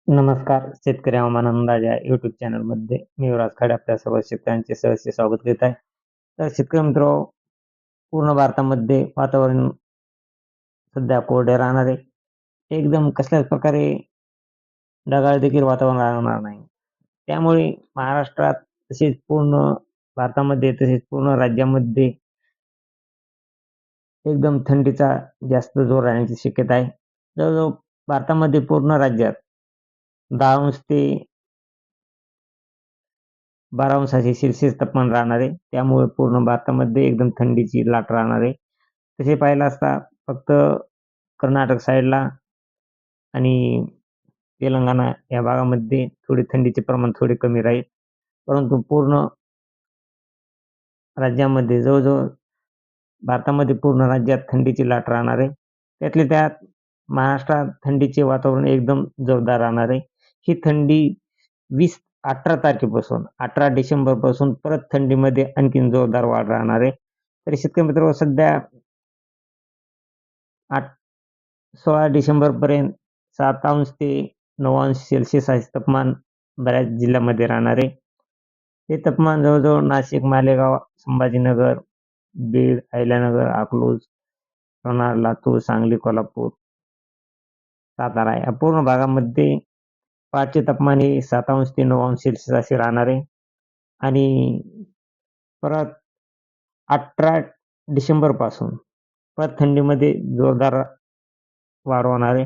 नमस्कार. शेतकरी हवामान अंदाज या यूट्यूब चॅनलमध्ये मी युवराज खाडे आपल्या सर्व शेतकऱ्यांचे सहर्ष स्वागत करीत आहे. तर शेतकरी मित्रांनो, पूर्ण भारतामध्ये वातावरण सध्या कोरडे राहणार आहे. एकदम कसल्याच प्रकारे ढगाळ देखील वातावरण राहणार नाही. त्यामुळे महाराष्ट्रात तसेच पूर्ण भारतामध्ये तसेच पूर्ण राज्यामध्ये एकदम थंडीचा जास्त जोर राहण्याची शक्यता आहे. जवळजवळ भारतामध्ये पूर्ण राज्यात 10 ते 12 अंश तापमान राहणार आहे. त्यामुळे पूर्ण भारतामध्ये एकदम थंडीची लाट राहणार आहे. तसे पाहिलं असता फक्त कर्नाटक साईडला आणि तेलंगणा या भागामध्ये थोडी थंडीचे प्रमाण थोडे कमी राहील. परंतु पूर्ण राज्यामध्ये जवळजवळ भारतामध्ये पूर्ण राज्यात थंडीची लाट राहणार आहे. त्यातल्या त्यात महाराष्ट्रात थंडीचे वातावरण एकदम जोरदार राहणार आहे. ही थंडी 18 तारखेपासून 18 डिसेंबरपासून परत थंडीमध्ये आणखीन जोरदार वाढ राहणार आहे. तर शेतकरी मित्रांनो, सध्या 16 डिसेंबरपर्यंत 7 अंश ते 9 अंश सेल्सिअस असे तापमान बऱ्याच जिल्ह्यामध्ये राहणार आहे. हे तापमान जवळजवळ नाशिक, मालेगाव, संभाजीनगर, बीड, अहिल्यानगर, अकलूज, लोणार, लातूर, सांगली, कोल्हापूर, सातारा या पूर्ण भागामध्ये पहाटे तापमान हे 7 अंश ते 9 अंश सेल्सिअस असे राहणार आहे. आणि परत 18 डिसेंबरपासून परत थंडीमध्ये जोरदार वाढ होणार आहे.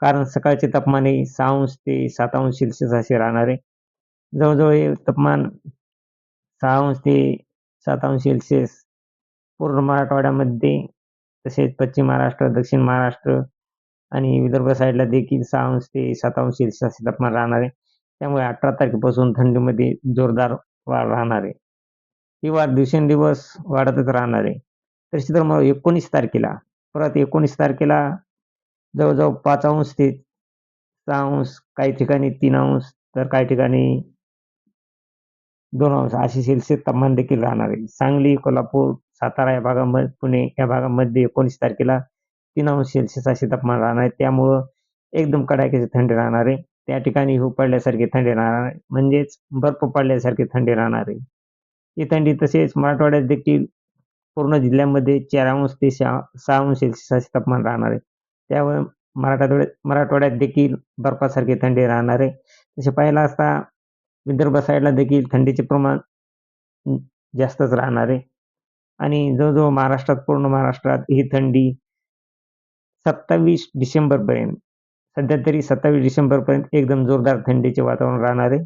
कारण सकाळचे तापमान हे 6 अंश ते 7 अंश सेल्सिअस असे राहणार आहे. जवळजवळ हे तापमान 6 अंश ते 7 अंश सेल्सिअस पूर्ण मराठवाड्यामध्ये तसेच पश्चिम महाराष्ट्र, दक्षिण महाराष्ट्र आणि विदर्भ साईडला देखील 6 अंश ते 7 अंश सेल्सिअस असे तापमान राहणार आहे. त्यामुळे 18 तारखेपासून थंडीमध्ये जोरदार वाढ राहणार आहे. ही वाढ दिवसेंदिवस वाढतच राहणार आहे. तर मित्रांनो, 19 तारखेला परत 19 तारखेला जवळजवळ 5 अंश ते 6 अंश, काही ठिकाणी 3 अंश, तर काही ठिकाणी 2 अंश असे सेल्सिअस तापमान देखील राहणार आहे. सांगली, कोल्हापूर, सातारा या भागामध्ये, पुणे या भागामध्ये 19 तारखेला 3 अंश सेल्सिअस असे तापमान राहणार आहे. त्यामुळं एकदम कडाक्याची थंडी राहणार आहे. त्या ठिकाणी हिव पडल्यासारखी थंडी राहणार आहे, म्हणजेच बर्फ पडल्यासारखी थंडी राहणार आहे. ही थंडी तसेच मराठवाड्यात देखील पूर्ण जिल्ह्यामध्ये 4 अंश ते 6 अंश सेल्सिअस असे तापमान राहणार आहे. त्यामुळे मराठवाड्यात देखील बर्फासारखी थंडी राहणार आहे. तसे पाहिलं असता विदर्भ साईडला देखील थंडीचे प्रमाण जास्तच राहणार आहे. आणि जवळजवळ महाराष्ट्रात, पूर्ण महाराष्ट्रात ही थंडी 27 डिसेंबरपर्यंत, सध्या तरी 27 डिसेंबरपर्यंत एकदम जोरदार थंडीचे वातावरण राहणार आहे.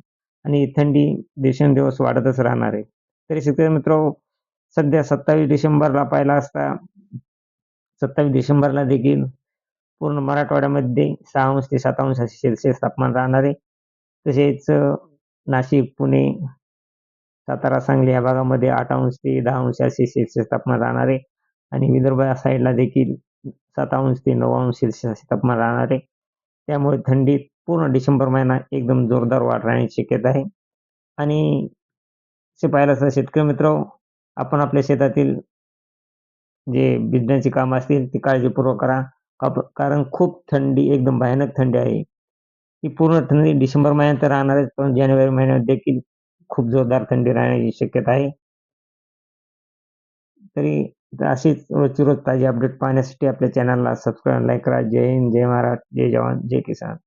आणि थंडी दिवसेंदिवस वाढतच राहणार आहे. तरी शेतकरी मित्रांनो, सध्या 27 डिसेंबरला पाहिला असता 27 डिसेंबरला देखील पूर्ण मराठवाड्यामध्ये 6 अंश ते 7 अंश सेल्सिअस तापमान राहणार आहे. तसेच नाशिक, पुणे, सातारा, सांगली या भागामध्ये 8 अंश ते 10 अंश असे सेल्सिअस तापमान राहणार आहे. आणि विदर्भ या साईडला देखील 7 अंश ते 9 अंश सेल्सिअस असे तापमान राहणार आहे. त्यामुळे थंडीत पूर्ण डिसेंबर महिना एकदम जोरदार वाढ राहण्याची शक्यता आहे. आणि तसे पाहिलं असता शेतकरी मित्रांनो, आपण आपल्या शेतातील जे भिजण्याची कामं असतील ती काळजीपूर्वक करा. कारण खूप थंडी, एकदम भयानक थंडी आहे. ही पूर्ण थंडी डिसेंबर महिन्यात तर राहणारच, पण जानेवारी महिन्यात देखील खूप जोरदार थंडी राहण्याची शक्यता आहे. तरी अशीच रोजची रोज ताजी अपडेट पाहण्यासाठी आपल्या चॅनलला सबस्क्राईब, लाईक करा. जय हिंद, जय महाराष्ट्र, जय जवान, जय किसान.